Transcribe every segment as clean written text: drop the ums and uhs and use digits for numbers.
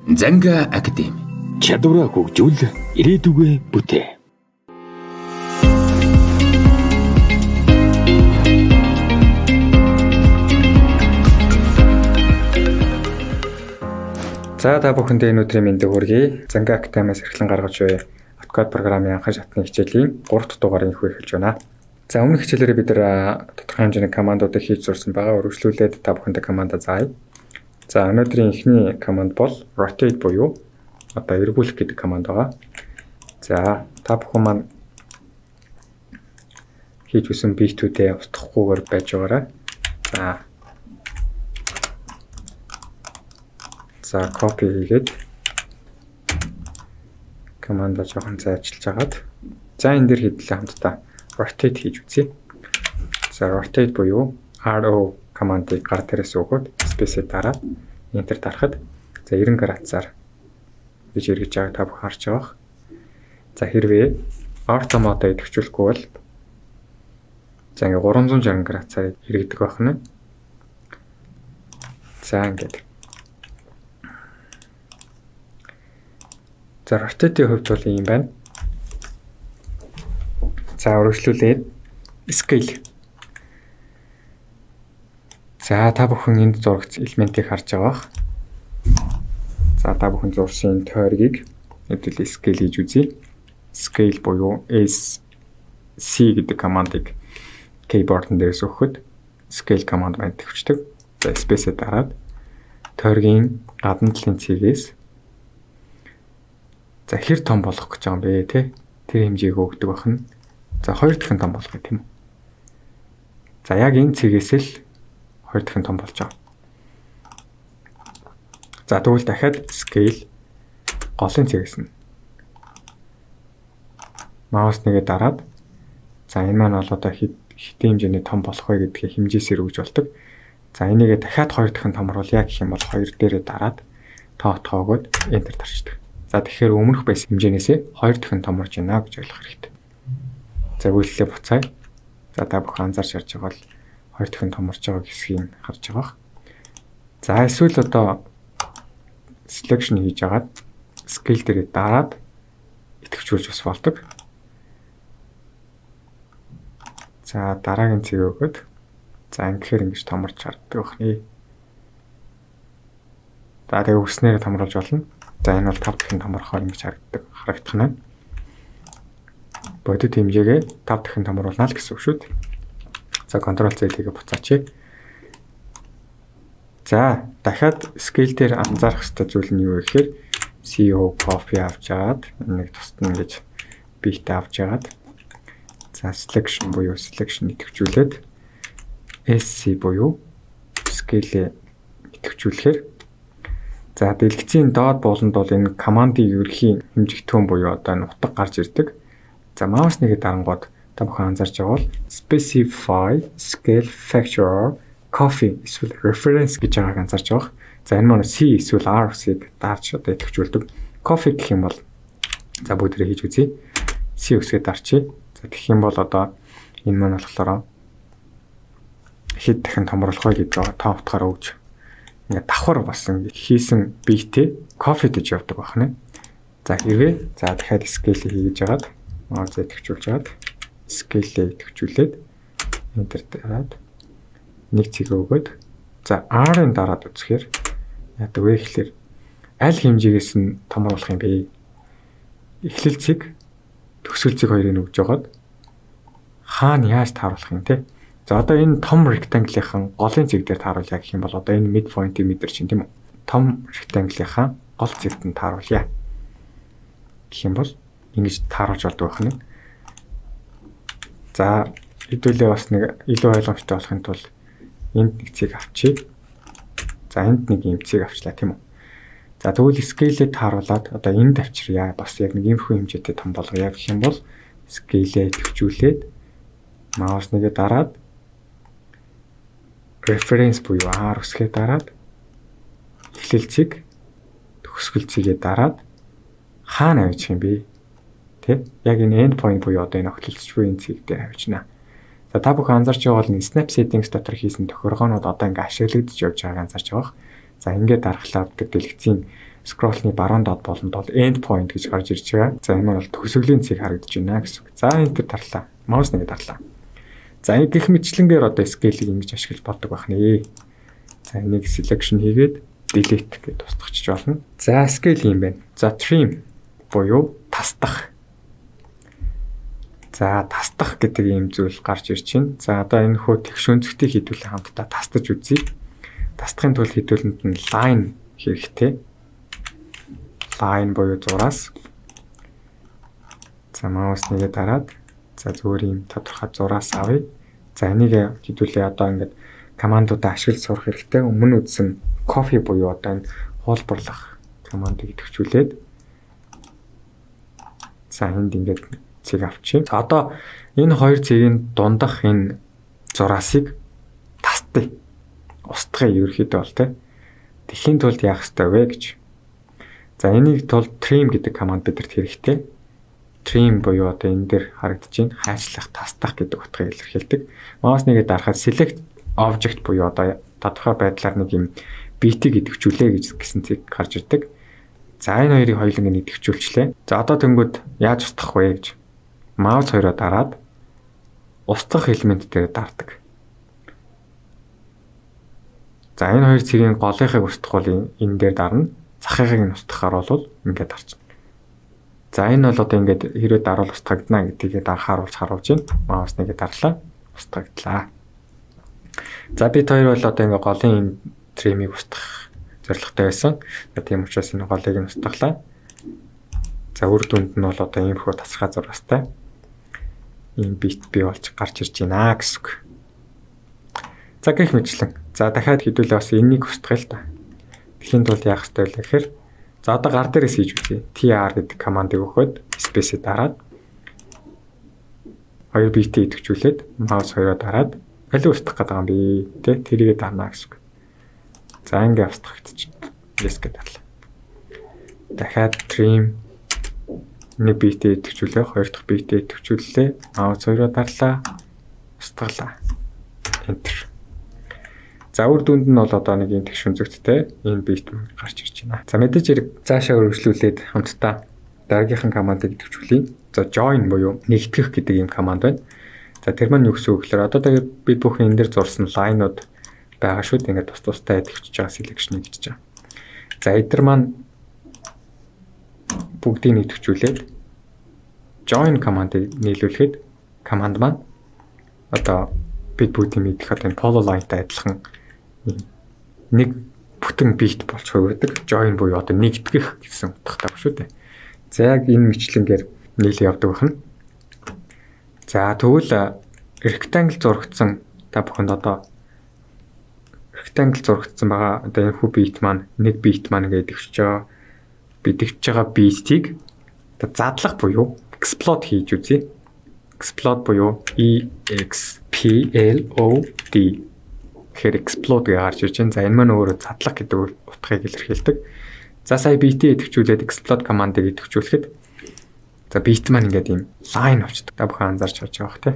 Zangia Академи. Чадвараа хөгжүүл ирээдүгөө бүтээ. За та бүхэндээ энэ өдрийн мэндийг хүргэе. Zangia Академиас эрхлэн гаргаж буй Autocad программын анхан шатны хичээлийн 3 дахь дугаарыг эхлэж байна. За өмнөх хичээлээр бид тодорхой хэмжээний командуудыг хийж сурсан байгаа. Үргэлжлүүлээд та бүхэндээ команда заая. За өнөөдрийн эхний команд бол rotate буюу одоо эргүүлэх гэдэг команд байгаа. За та бүхэн маань хийж үсэн биетүүдээ устгахгүйгээр байж байгаарай. За copy хийгээд командаа жоохон зайчилж агаад за энэ дэр хэдлээ хамтдаа rotate хийж үзье. За rotate буюу RO командыг гар дээрээс өгөөд space-ийг дараад enter дарахад за 90 градусаар гэж эргэж байгаа та бүхэн харж байгаа. За хэрвээ auto mode идэвхжүүлэхгүй бол за ингээ 360 градусаар эргэдэг байх нь. За ингээд. За rotate-ийн хувьд бол юм байна. За өргөжлүүлээд scale. За та бүхэн энд зурагц элементийг харж байгаа. За та бүхэн зурсан тойргийг хэдүүл scale хийж үзье. Scale буюу SC гэдэг командыг keyboard-ын дээрээс өгөхөд scale команд маань төвчдөг. За space-ийг дараад тойргийн гадна талын цэгээс за хэр том болгох гэж байгаа юм бэ те? Тэр хэмжээг өгдөг бахна. За 2 дахин том болгоё тийм үү? За яг энэ цэгээс л 2 дахин том болж байгаа. За тэгвэл дахиад scale голын цэгээс нь маус нэгээ дараад за энэ маань бол одоо хэдийн хэмжээний том болох вэ гэдгийг хэмжээсээр өгж болдог. За энийгээ дахиад 2 дахин томруулъя гэх юм бол 2 дээрээ дараад тоогоод enter дарчдаг. За тэгэхээр өмнөх байсан хэмжээнээсээ 2 дахин томорж байна гэж ойлгох хэрэгтэй. За үйлдэлээ буцаая. За та бүхэн анзаарч харж байгаа бол 2 дахин томорж байгаа хэсгийг харж байгаа. За эсвэл одоо selection хийж агаад scale дээрээ дараад идэвхжүүлж бас болдог. За дараагийн цэг өгөөд за ингэхээр ингэж томорч харддаг байна. За тэгээ өгснээр томруулж болно. За энэ бол 5 дахин томорхоор ингэж харагдах нь. Бодит хэмжээгээ 5 дахин томруулна л гэсэн үг шүү дээ. За Ctrl Z хийгээ буцаач. За дахиад scale дээр анзаарах ёстой зүйл нь юу вэ гэхээр CO copy авч агаад нэг тусад нь ингэж beat авч агаад за selection буюу selection идэвхжүүлээд SC буюу scale идэвхжүүлэхээр за дэлгэцийн доод бууланд бол энэ командын ерөнхий хэмжигтэн буюу одоо нутаг гарч ирдэг. За маус нэгээ дарангууд та бүхэн анзаарч байгаа бол specify scale factor coffee эсвэл reference гэж байгааг анзаарч байгаа. За энэ маань C эсвэл R усыг дарж одоо идэвхжүүлдэг. Coffee гэх юм бол за бүгдээ хийж үзье. C усыг дарчи. За тэгэх юм бол одоо энэ маань болохоор хэд дахин томруулах вэ гэж байгаа тоо утгаараа өгч ингээ давхар бас ингээ хийсэн биетээ кофе гэж явдаг байна. За хэрвээ за дахиад scale хийж агаад маус идэвхжүүлж агаад scale идэвхжүүлээд enter дараад нэг цэг өгөөд за R-ын дараад үзэхээр яадаг вэ гэхээр аль хэмжээгээс нь томруулах юм бэ? Эхлэл цэг төгсгөл цэг хоёрыг өгж жагаад хаана яаж тааруулах юм те? За одоо энэ том rectangle-ийн голын цэг дээр тааруулъя гэх юм бол одоо энэ midpoint-ийг мэдэрч чинь тийм үү? Том rectangle-ийн гол цэгт нь тааруулъя гэх юм бол ингэж тааруулж болдог байх нь. За хэдүүлээ бас нэг илүү ойлгомжтой болохын тулд энд нэг цэг авчий. За энд нэг юм цэг авчлаа тийм үү? За тэгвэл scale-ийг тааруулаад одоо энд авчиръя. Бас яг нэг иймэрхүү хэмжээтэй том болгоё гэх юм бол scale-ийг төвчүүлээд маус нэгээ дараад reference буюу R усгээ дараад эхлэл цэг төгсгөл цэгээ дараад хаана авчих юм бэ? Тэ? Яг энэ end point буюу одоо энэ огтлолцож буй энэ цэг дээр авчина. За та бүхэн анзаарч байгаа бол snap settings дотор хийсэн тохиргоонууд одоо ингээ ашиглагдаж явж байгааг анзаарч байгаа. За ингээд дарахлаа авдаг дэлгэцийн Scroll-ны баруун доод болонд бол end point гэж гарч ирж байгаа. За энэ бол төгсгөлийн цэг харагдаж байна гэсэн үг. За энэ тарлаа. Маус нэгэ тарлаа. За энэ гэх мэтлэнгээр одоо scale-ийг ингэж ашиглаж болдог байх нэ. За энийг selection хийгээд delete гэж тусдагчиж болно. За scale юм байна. За trim буюу тасдах. За тасдах гэдэг ийм зүйл гарч ирж байна. За одоо энэ хөө тэгш өнцгтийг хийдүүлээ хамтдаа тасдаж үзье. Тасдахын тулд хэдүүлэнд нь line хэрэгтэй. Line буюу зураас. За маус нэгээ дараад за зүгээр юм тодорхой зураас авъя. За энийг хэдүүлээ одоо ингээд командуудаа ашиглаж сурах хэрэгтэй. Өмнө үзсэн copy буюу одоо энэ хуулбарлах командыг идэвхжүүлээд за энд ингээд цэг авчи. За одоо энэ хоёр цэгийн дундах энэ зураасыг тастъя. Устгая ерөөхдөө бол тэ. Тэхийн тулд яах ёстой вэ гэж. За энийг тулд trim гэдэг команд бидэрт хэрэгтэй. Trim буюу одоо энэ дээр харагдаж байна. Хайчлах, тасдах гэдэг утгыг илэрхийлдэг. Маус нэгээ дарахад select object буюу одоо тодорхой байдлаар нэг юм битийг идэвхжүүлээ гэж гэсэн цэг гарч ирдэг. За энэ хоёрыг хоёуланг нь идэвхжүүлчлээ. За одоо тэнгүүд яаж устгах вэ гэж. Маус хоёроо дараад устгах элемент дээр дардаг. За энэ хоёр цэгийн голынхыг устгах бол энэ дээр дарна. Захыгыг нь устгахаар бол ингээд дарчна. За энэ бол одоо ингээд хэрвээ дарвал устгагдана гэдгийг анхааруулж харуулж байна. Маус нэгээ дарлаа. Устгаглаа. За бид хоёр бол одоо ингээд голын энэ тримийг устгах зорилготой байсан. За тийм учраас энэ голыг нь устгалаа. За үр дүнд нь бол одоо иймэрхүү тасархай зурастай ийм бит бий болж гарч ирж байна гэсэн үг. За гэх мэтлэн. За дахиад хэдүүлээ бас энийг устгая л да. Тэхийн тулд яах ёстой вэ гэхээр за одоо гар дээрээс хийж үзье. TR гэдэг командыг өгөхөд space-ийг дараад хоёр битээ идэвхжүүлээд маус хоёроо дараад аль устгах гэдэг юм бэ? Тэ тэрийгэ дарна гэсэн үг. За ингээ устгагдчихна. Yes гэдэг дарлаа. Дахиад trim нэг битээ идэвхжүүлээ, хоёр дахь битээ идэвхжүүллээ. Маус хоёроо дарлаа. Устгалаа. Enter. За үр дүнд нь бол одоо нэг юм тэгш өнцөгттэй энэ бит гарч ирж байна. За мэдээж хэрэг цаашаа өргөжлүүлээд хамтдаа дараагийнхан командыг идэвхжүүлье. За join буюу нэгтгэх гэдэг юм команд байна. За тэр маань юу гэсэн үг гэхээр одоо тэгээд бид бүхэн энэ дээр зурсан line-ууд байгаа шүү дээ. Ингээд тус-тустай идэвхжиж байгаа selection гэж байгаа. За эдгээр маань бүгдийг идэвхжүүлээд join командыг нийлүүлэхэд команд маань одоо бид бүгдийн мэдэх одоо энэ polo line-тай адилхан нэг бүтэн бит болж хувирдаг. Join буюу одоо нэгтгэх гэсэн утгатай шүү дээ. За яг энэ мэтлэнгээр нийлээ явдаг байна. За тэгвэл rectangle зурагдсан та бүхэнд одоо rectangle зурагдсан байгаа одоо энэ хүү бит маань нэг бит маань ингээд идэвхжиж байгаа битийг одоо задлах буюу explode хийж үзье. Explode буюу EXPLOD гэхээр explode гэж гарч ирж байна. За энэ маань өөрөө задлах гэдэг утгыг илэрхийлдэг. За сая битээ идэвхжүүлээд explode командыг идэвхжүүлэхэд за бит маань ингээд ийм line авчдаг. Та бүхэн анзаарч харж байгаа бох тий.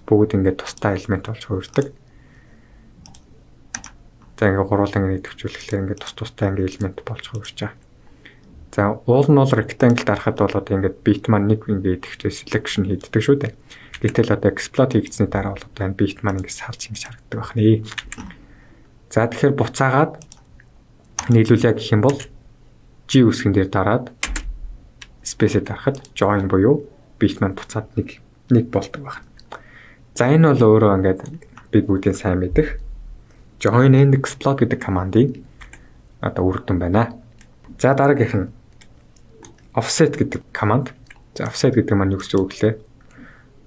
Бүгд ингээд тустай элемент болж хувирдаг. За ингээд гурван идэвхжүүлэхлээр ингээд тустай ингээд элемент болж хувирч байгаа. За уул нь бол rectangle дарахад бол одоо ингээд bit маань нэг ингээд идэвхжээ selection хийддэг шүү дээ. Гэтэл одоо explode хийгдсэний дараа бол одоо энэ bit маань ингээд салж ингэж харагддаг байх нэ. За тэгэхээр буцаагаад нийлүүлээ гэх юм бол G үсгэн дээр дараад space-ээр дарахад join буюу bit маань буцаад нэг болдог байна. За энэ бол өөрөө ингээд бид бүгдийн сайн мэдэх join and explode гэдэг командын одоо үр дүн байна. За дараагийнх нь offset гэдэг команд. За offset гэдэг маань юу гэсэн үг лээ?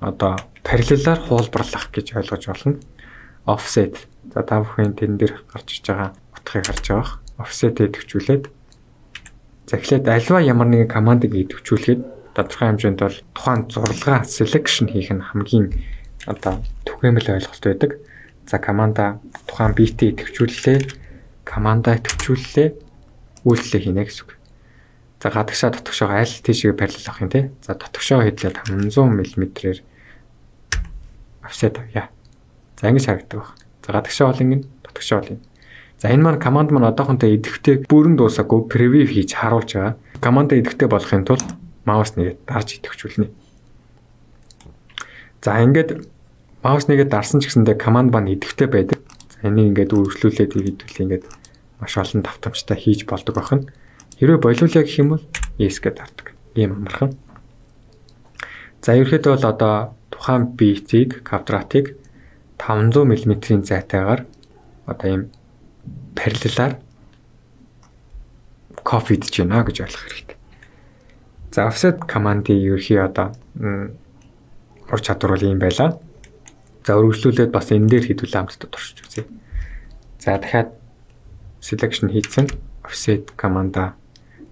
Одоо параллелаар хуулбарлах гэж ойлгож болно. Offset. За та бүхэн тэн дээр гарч иж байгаа утгыг харж байгаа. Offset-ийг идэвхжүүлээд за эхлээд альва ямар нэгэн командыг идэвхжүүлэхэд тодорхой хэмжээнд бол тухайн зурлагаа selection хийх нь хамгийн одоо түгээмэл ойлголт байдаг. За команда тухайн битээ идэвхжүүллээ, командаа идэвхжүүллээ, үйлдэл хийнэ гэсэн үг. За гадагшаа дотгошоо аль тийшээ параллел авах юм те. За дотгошоо хэдлээд 500 мм-ээр offset авъя. За ингэж харагддаг баг. За гадагшаа бол ингэ, дотгошоо бол ингэ. За энэ маань команд маань одоохондоо идэвхтэй бүрэн дуусаагүй превью хийж харуулж байгаа. Командаа идэвхтэй болохын тулд маус нэгээ дарж идэвхжүүлнэ. За ингээд маус нэгээ дарсан ч гэсэндээ команд маань идэвхтэй байдаг. За энийг ингээд үргэлжлүүлээд хийдвэл ингээд маш олон давтамжтай хийж болдог байна. Хэрвээ болиулъя гэх юм бол yes гэж дардаг. Ийм амархан. За ерөөхдөө бол одоо тухайн битийг, квадратыг 500 мм-ийн зайтайгаар одоо ийм параллелаар копидж байна гэж ойлгох хэрэгтэй. За offset командын ерхий одоо ур чадвар бол ийм байлаа. За үргэлжлүүлээд бас энэ дээр хийдвэл хамтдаа туршиж үзье. За дахиад selection хийсэн offset команда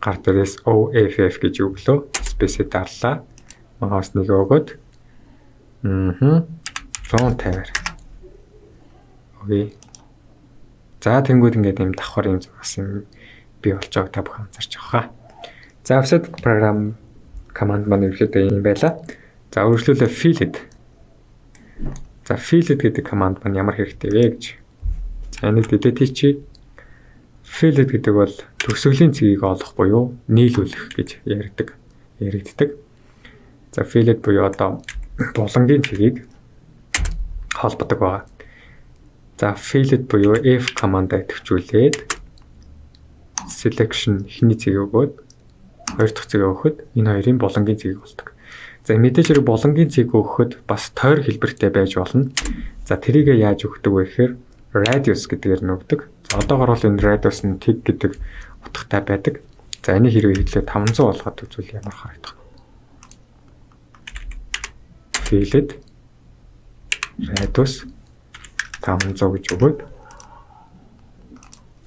гар дээрээс OFF гэж өглөө space дарлаа. Маус нэг өгөөд 150-аар. Окей. За тэнгууд ингээд юм давхар юм зургаас юм бий болж байгааг та бүхэн анзарч байгаа. За offset програм команд маань ерөөхдөө юм байла. За үргэлжлүүлээ Fillet. За Fillet гэдэг команд маань ямар хэрэгтэй вэ гэж. За энийг delete хийчихье. Fillet гэдэг бол төгсгөлийн цэгийг олох буюу нийлүүлэх гэж яригддаг. За Fillet буюу одоо булангийн цэгийг холбодог байгаа. За Fillet буюу F командаа идэвхжүүлээд selection ихний цэгийг өгөөд хоёр дахь цэгийг өгөхөд энэ хоёрын булангийн цэгийг олдог. За мэдээж хэрэг булангийн цэгийг өгөхөд бас тойр хэлбэртэй байж болно. За тэрийг яаж өгдөг вэ гэхээр radius гэдгээр нь өгдөг. За одоогоор бол энэ radius нь тэг гэдэг утгатай байдаг. За энийг хэрвээ хэлээ 500 болгоод үзвэл ямар харагдах вэ? Fillet radius 500 гэж өгөөд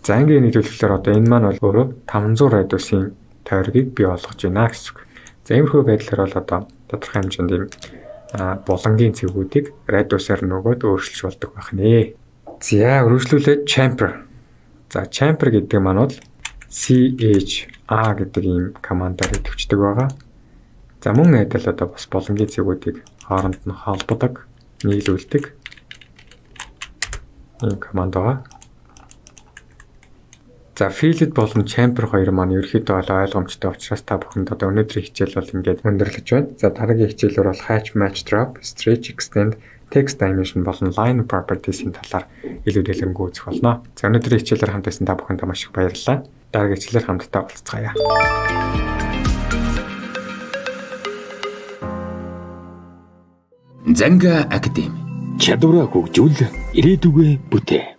Zangia нийлүүлэхээр одоо энэ маань бол өөрөө 500 радиусын тойргийг бий болгож байна гэсэн үг. За иймэрхүү байдлаар бол одоо тодорхой хэмжээнд ийм булангийн цэгүүдийг радиусаар нөгөөд өөрчилж болдог байх нэ. За үргэлжлүүлээд Chamfer. За Chamfer гэдэг маань бол CHA гэдэг ийм командаар идэвхждэг байгаа. За мөн адил одоо бас булангийн цэгүүдийг хооронд нь холбодог, нийлүүлдэг ийм команд байгаа. За Fillet болон Chamfer хоёр маань ерөөхдөө ойлгомжтой учраас та бүхэнд одоо өнөөдрийн хичээл бол ингээд өндөрлөж байна. За дараагийн хичээлээр бол hatch, match, drop, stretch, extend, text dimension болон line properties-ийн талаар илүү дэлгэрэнгүй үзэх болно. За өнөөдрийн хичээлээр хамт байсан та бүхэнд маш их баярлалаа. Дараагийн хичээлээр хамтдаа уулзцаая. Zangia Academy чадвараа хөгжүүл ирээдүгөө бүтээ.